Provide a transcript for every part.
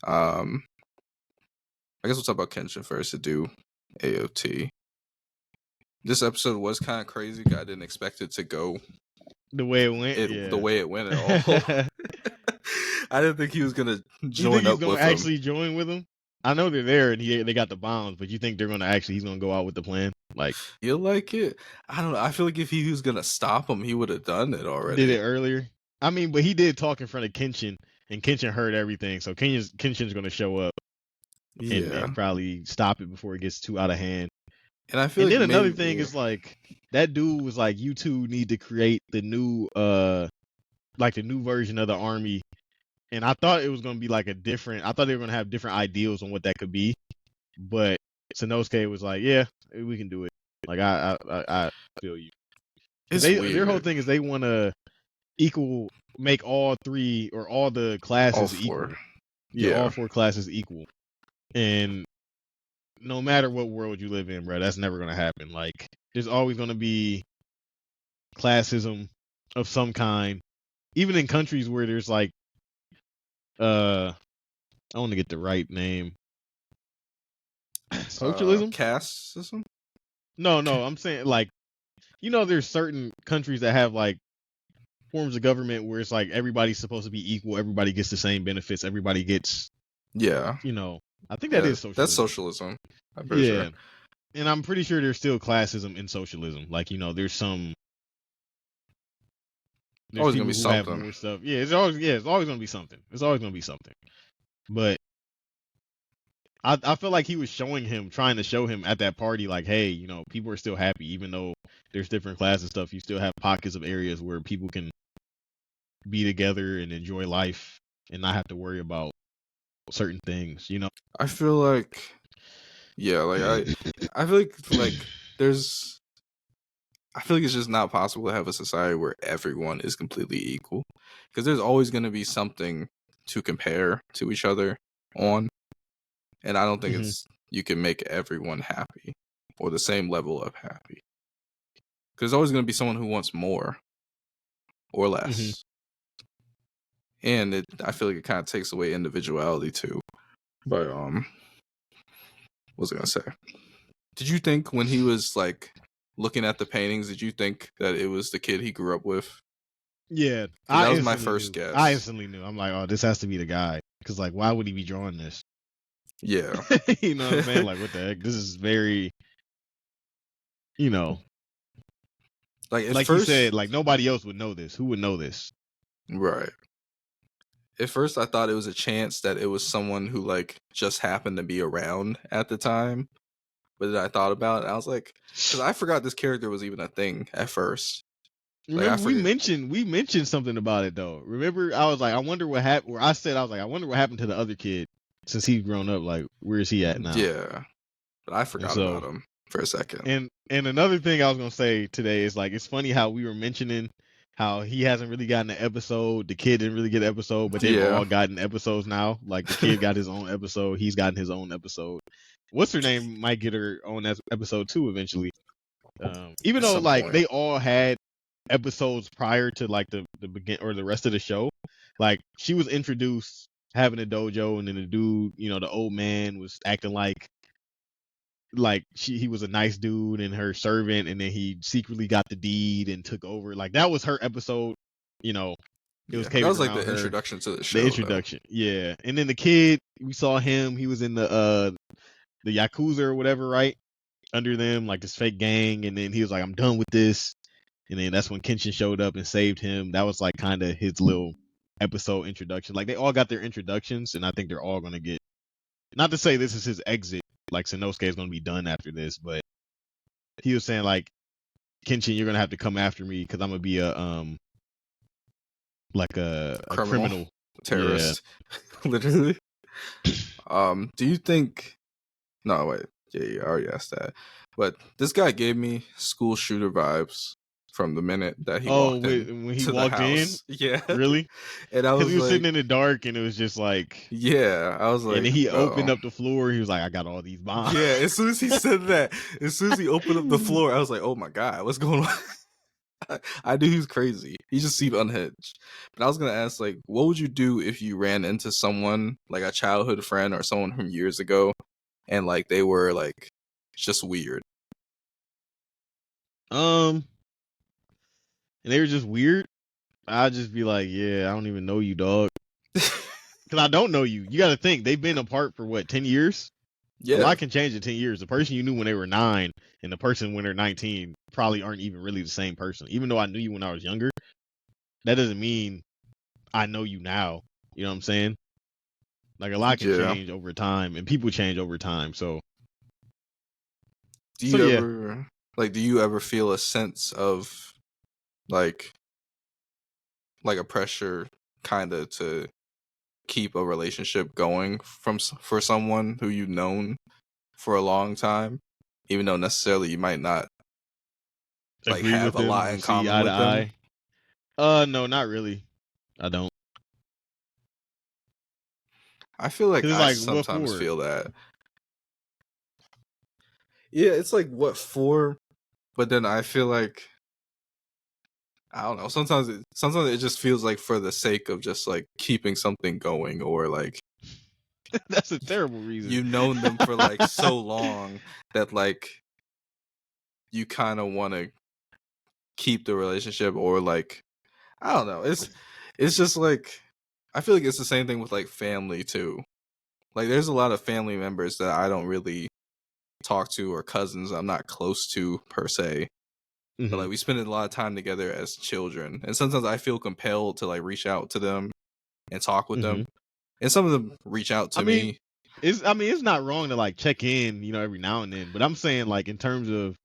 Um, I guess we'll talk about Kenshin first to do AOT. This episode was kind of crazy. I didn't expect it to go the way it went. the way it went at all. I didn't think he was gonna You join think he's up gonna with him. actually join with him? I know they're there and they got the bombs, but you think they're gonna he's gonna go out with the plan? Like, You like it? I don't know. I feel like if he was gonna stop him, he would have done it already. did it earlier. I mean, but he did talk in front of Kenshin, and Kenshin heard everything. So Kenshin's gonna show up and probably stop it before it gets too out of hand. And I feel and like then another thing is like that dude was like, you two need to create the new like the new version of the army. And I thought it was gonna be like I thought they were gonna have different ideals on what that could be. But Sanosuke was like, yeah, we can do it. Like I feel you. Their whole thing is they want to make all three or all the classes equal. Yeah, all 4 classes equal. And no matter what world you live in, bro, that's never gonna happen. Like, there's always gonna be classism of some kind, even in countries where there's like, I want to get the right name. Socialism? Caste system? No, I'm saying like, there's certain countries that have like forms of government where it's like everybody's supposed to be equal, everybody gets the same benefits, everybody gets, I think that is socialism. That's socialism. I'm pretty sure. And I'm pretty sure there's still classism in socialism. Like, there's some. There's always gonna be something. More stuff. Yeah, it's always gonna be something. It's always gonna be something. But I feel like he was trying to show him at that party, like, hey, people are still happy, even though there's different classes and stuff. You still have pockets of areas where people can be together and enjoy life and not have to worry about certain things. I feel like, I feel like there's. I feel like it's just not possible to have a society where everyone is completely equal, because there's always going to be something to compare to each other on, and I don't think you can make everyone happy or the same level of happy, because there's always going to be someone who wants more or less, and I feel like it kind of takes away individuality too. But what was I gonna say? Did you think when he was like looking at the paintings, did you think that it was the kid he grew up with? Yeah, that was my first guess. I instantly knew. I'm like, oh, this has to be the guy, because like, why would he be drawing this? Yeah, you know what I'm saying? Like, what the heck? This is very, like first, you said, like nobody else would know this. Who would know this? Right. At first, I thought it was a chance that it was someone who like just happened to be around at the time. But then I thought about it, and I was like, because I forgot this character was even a thing at first. Remember, we mentioned something about it though. Remember, I was like, I wonder what happened. Where I said, I was like, I wonder what happened to the other kid since he's grown up. Like, where is he at now? Yeah, but I forgot about him for a second. And another thing I was gonna say today is like, it's funny how we were mentioning how he hasn't really gotten an episode. The kid didn't really get an episode, but they've all gotten episodes now. Like, the kid got his own episode. He's gotten his own episode. What's her name might get her own episode too eventually. Even though like they all had episodes prior to like the begin or the rest of the show, like she was introduced having a dojo, and then the dude, the old man was acting like he was a nice dude and her servant, and then he secretly got the deed and took over. Like, that was her episode. It was that was like the introduction to the show. The introduction, yeah. And then the kid, we saw him. He was in the Yakuza or whatever, right? Under them, like this fake gang, and then he was like, I'm done with this. And then that's when Kenshin showed up and saved him. That was like kind of his little episode introduction. Like, they all got their introductions, and I think they're all gonna get, not to say this is his exit, like Sanosuke is gonna be done after this, but he was saying like, Kenshin, you're gonna have to come after me because I'm gonna be a criminal terrorist. Yeah. Literally. Do you think? No, wait. Yeah, I already asked that. But this guy gave me school shooter vibes from the minute that he walked in. When he walked in? Yeah. Really? And I was he was sitting in the dark, and it was just like... Yeah, I was like... And then he opened up the floor, he was like, I got all these bombs. Yeah, as soon as he said that, as soon as he opened up the floor, I was like, oh my God, what's going on? I knew he was crazy. He just seemed unhinged. But I was gonna ask, like, what would you do if you ran into someone like a childhood friend or someone from years ago, and like they were like just weird? And they were just weird. I'd just be like, yeah, I don't even know you, dog. Because I don't know you. You got to think they've been apart for what, 10 years? A Yeah, lot can change in 10 years. The person you knew when they were 9 and the person when they're 19 probably aren't even really the same person. Even though I knew you when I was younger, that doesn't mean I know you now. You know what I'm saying? Like a lot can yeah. change over time and people change over time. So Do so you yeah, ever do you ever feel a sense of like a pressure kind of to keep a relationship going for someone who you've known for a long time, even though necessarily you might not like agree have with a them lot or in see common eye to with them? eye. No, not really. I don't. I feel like Cuz it's I like what sometimes for? feel that. Yeah, it's like what for, but then I feel like I don't know. Sometimes it just feels like for the sake of just like keeping something going, or like That's a terrible reason. you've known them for like so long that like you kind of want to keep the relationship, or like I don't know. It's just like I feel like it's the same thing with like family too. Like there's a lot of family members that I don't really talk to, or cousins I'm not close to per se. But hmm like we spend a lot of time together as children. And sometimes I feel compelled to like reach out to them and talk with hmm them. And some of them reach out I to mean, me. it's not wrong to like check in, every now and then, but I'm saying like in terms of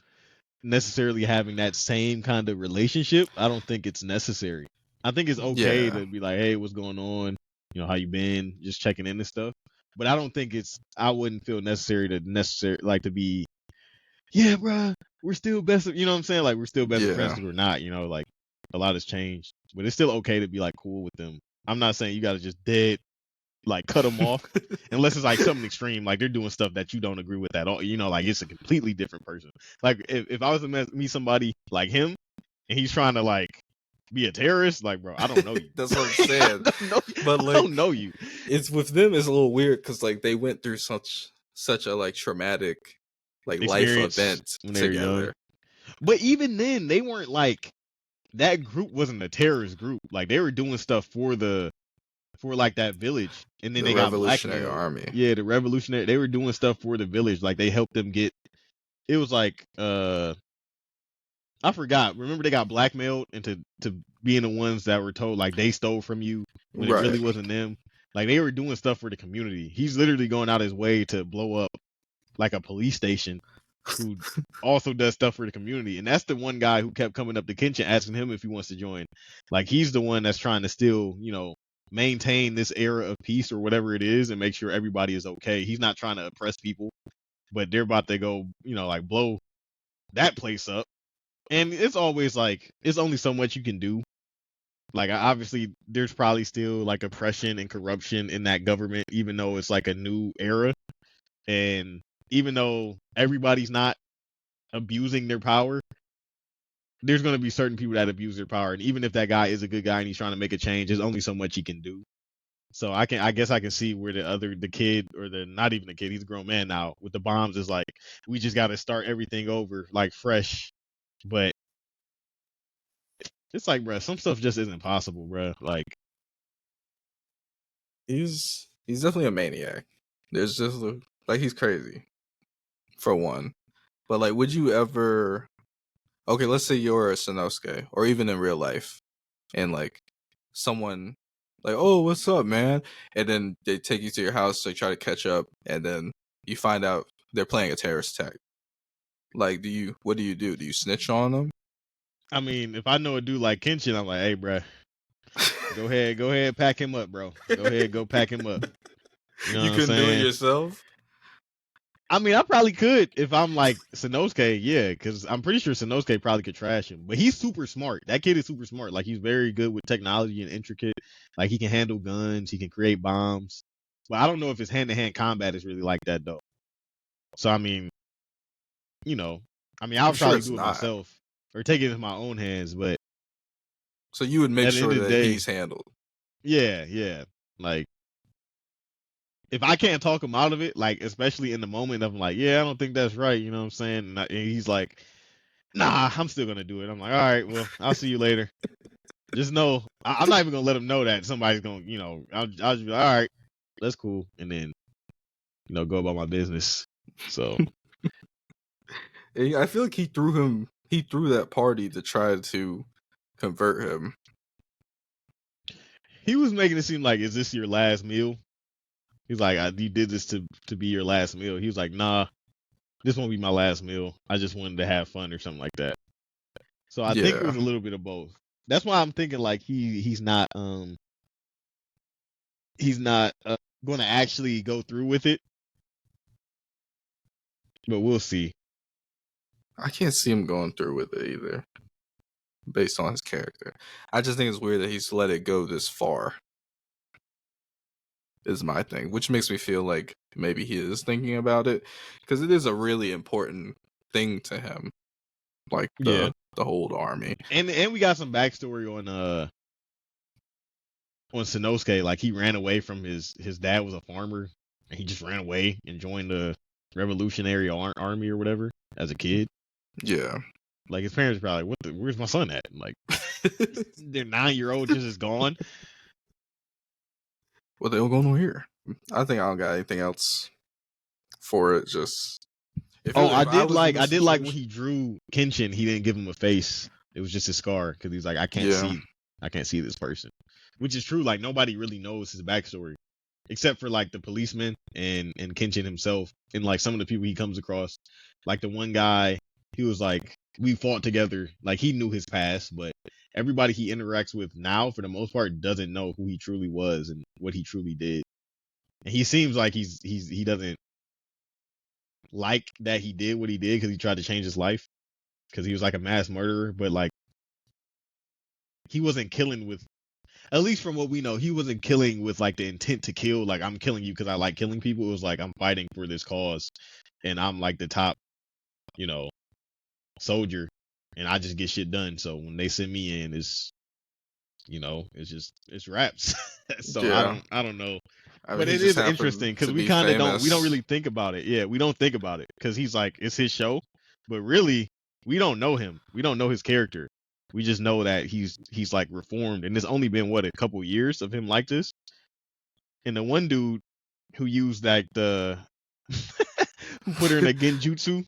necessarily having that same kind of relationship, I don't think it's necessary. I think it's okay Yeah. to be like, "Hey, what's going on? How you been?" Just checking in and stuff. But I don't think I wouldn't feel necessary like to be, "Yeah, bruh, we're still best of," you know what I'm saying? Like we're still best of friends Yeah. because we're not, like a lot has changed. But it's still okay to be like cool with them. I'm not saying you got to just dead like cut them off unless it's like something extreme, like they're doing stuff that you don't agree with at all. Like it's a completely different person. Like if I was to meet somebody like him and he's trying to like be a terrorist, like bro, I don't know you. That's what I'm I saying. don't know. But I don't like know you. it's with them it's a little weird because like they went through such a like traumatic like life Experience event when they were young, together. but even then, they weren't like that group wasn't a terrorist group. Like they were doing stuff for like that village, and then The they got Revolutionary blackmailed. Army. Yeah, the revolutionary. They were doing stuff for the village. Like they helped them get. It was like I forgot. Remember they got blackmailed into being the ones that were told like they stole from you when it really Right. wasn't them. Like they were doing stuff for the community. He's literally going out his way to blow up like a police station who also does stuff for the community. And that's the one guy who kept coming up to Kenshin asking him if he wants to join. Like he's the one that's trying to still, maintain this era of peace or whatever it is and make sure everybody is okay. He's not trying to oppress people, but they're about to go, like blow that place up. And it's always like it's only so much you can do. Like obviously there's probably still like oppression and corruption in that government, even though it's like a new era. And even though everybody's not abusing their power, there's going to be certain people that abuse their power. And even if that guy is a good guy and he's trying to make a change, there's only so much he can do. So I guess I can see where the kid, or the not even the kid, he's a grown man now with the bombs, is like, we just got to start everything over like fresh. But it's like, bro, some stuff just isn't possible, bro. Like, He's definitely a maniac. There's just like he's crazy for one. But like would you ever okay, let's say you're a Sanosuke, or even in real life, and like someone like, oh, what's up, man? And then they take you to your house, they try to catch up, and then you find out they're playing a terrorist attack. Like, what do you do? Do you snitch on them? I mean, if I know a dude like Kenshin, I'm like, hey, bro, go ahead, pack him up, bro. Go ahead, go pack him up. You know You what I'm couldn't do it saying? yourself? I mean, I probably could if I'm like Sanosuke, yeah, because I'm pretty sure Sanosuke probably could trash him. But he's super smart. That kid is super smart. Like he's very good with technology and intricate. Like he can handle guns, he can create bombs. But I don't know if his hand-to-hand combat is really like that though. So I mean, you know, I mean, I'm I'll sure probably it's do it not. myself. or take it into my own hands. But So you would make at the end sure of the that day, he's handled. yeah. Like if I can't talk him out of it, like especially in the moment of like, yeah, I don't think that's right. You know what I'm saying? And he's like, nah, I'm still gonna do it. I'm like, all right, well, I'll see you later. Just know, I'm not even gonna let him know that somebody's gonna, I'll just be like, all right, that's cool, and then, go about my business. So I feel like he threw that party to try to convert him. he was making it seem like, is this your last meal? He's like, you did this to be your last meal. He was like, nah, this won't be my last meal. I just wanted to have fun or something like that. So I think it Yeah. was a little bit of both. That's why I'm thinking like he's not going to actually go through with it, but we'll see. I can't see him going through with it either, based on his character. I just think it's weird that he's let it go this far. Is my thing, which makes me feel like maybe he is thinking about it, because it is a really important thing to him, like Yeah, the whole army. and we got some backstory on Sanosuke. Like he ran away from his dad was a farmer, and he just ran away and joined the Revolutionary Army or whatever as a kid. Yeah. Like his parents were probably like, where's my son at? And like their 9-year-old just is gone. Well, they'll go no here. I think I don't got anything else for it. Just if I did was in like this when situation, he drew Kenshin, he didn't give him a face. It was just his scar because he's like, I can't see this person, which is true. Like nobody really knows his backstory except for like the policeman and Kenshin himself and like some of the people he comes across. Like the one guy, he was like, we fought together. Like he knew his past, but everybody he interacts with now, for the most part, doesn't know who he truly was and what he truly did. And he seems like he doesn't like that he did what he did because he tried to change his life because he was like a mass murderer, but like he wasn't killing with, at least from what we know, he wasn't killing with like the intent to kill. Like I'm killing you because I like killing people. It was like I'm fighting for this cause, and I'm like the top, soldier, and I just get shit done. So when they send me in, it's raps. So yeah. I don't know. I mean, But he it just is happened interesting because to we be kind of we don't famous. really think about it. Yeah, we don't think about it because he's like, it's his show, but really we don't know him. We don't know his character. We just know that he's like reformed, and it's only been what, a couple years of him like this. And the one dude who used like the who put her in a genjutsu,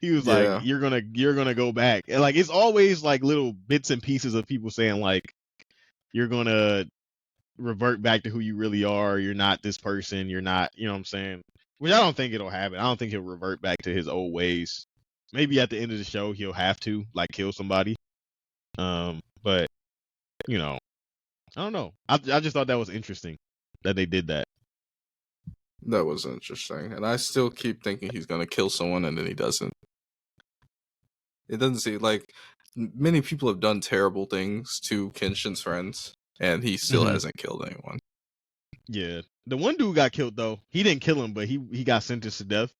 he was like, Yeah. you're gonna go back, and like it's always like little bits and pieces of people saying like you're gonna revert back to who you really are. You're not this person. You're not, you know what I'm saying? Which I don't think it'll happen. I don't think he'll revert back to his old ways. Maybe at the end of the show he'll have to like kill somebody. But I don't know. I just thought that was interesting that they did that. That was interesting, and I still keep thinking he's gonna kill someone, and then he doesn't. It doesn't seem like many people have done terrible things to Kenshin's friends, and he still Mm-hmm. hasn't killed anyone. Yeah, the one dude got killed though. He didn't kill him, but he got sentenced to death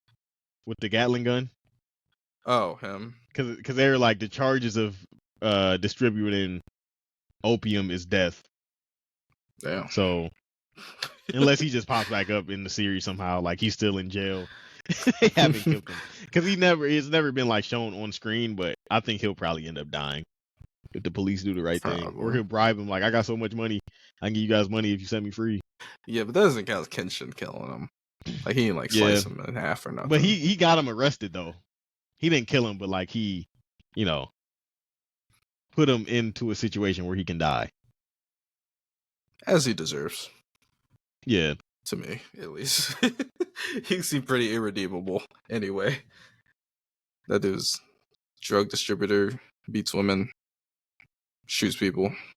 with the Gatling gun. Oh, him. Because they were like, the charges of distributing opium is death. Damn. So unless he just pops back up in the series somehow, like he's still in jail. They haven't killed him because it's never been like shown on screen. But I think he'll probably end up dying if the police do the right thing, or Probably. he'll bribe him like, I got so much money, I can give you guys money if you set me free. Yeah, but that doesn't count as Kenshin killing him. Like he didn't like Yeah, slice him in half or nothing. but he got him arrested though. He didn't kill him, but like he, put him into a situation where he can die. As he deserves. Yeah. To me, at least. He seemed pretty irredeemable anyway. That dude's drug distributor, beats women, shoots people.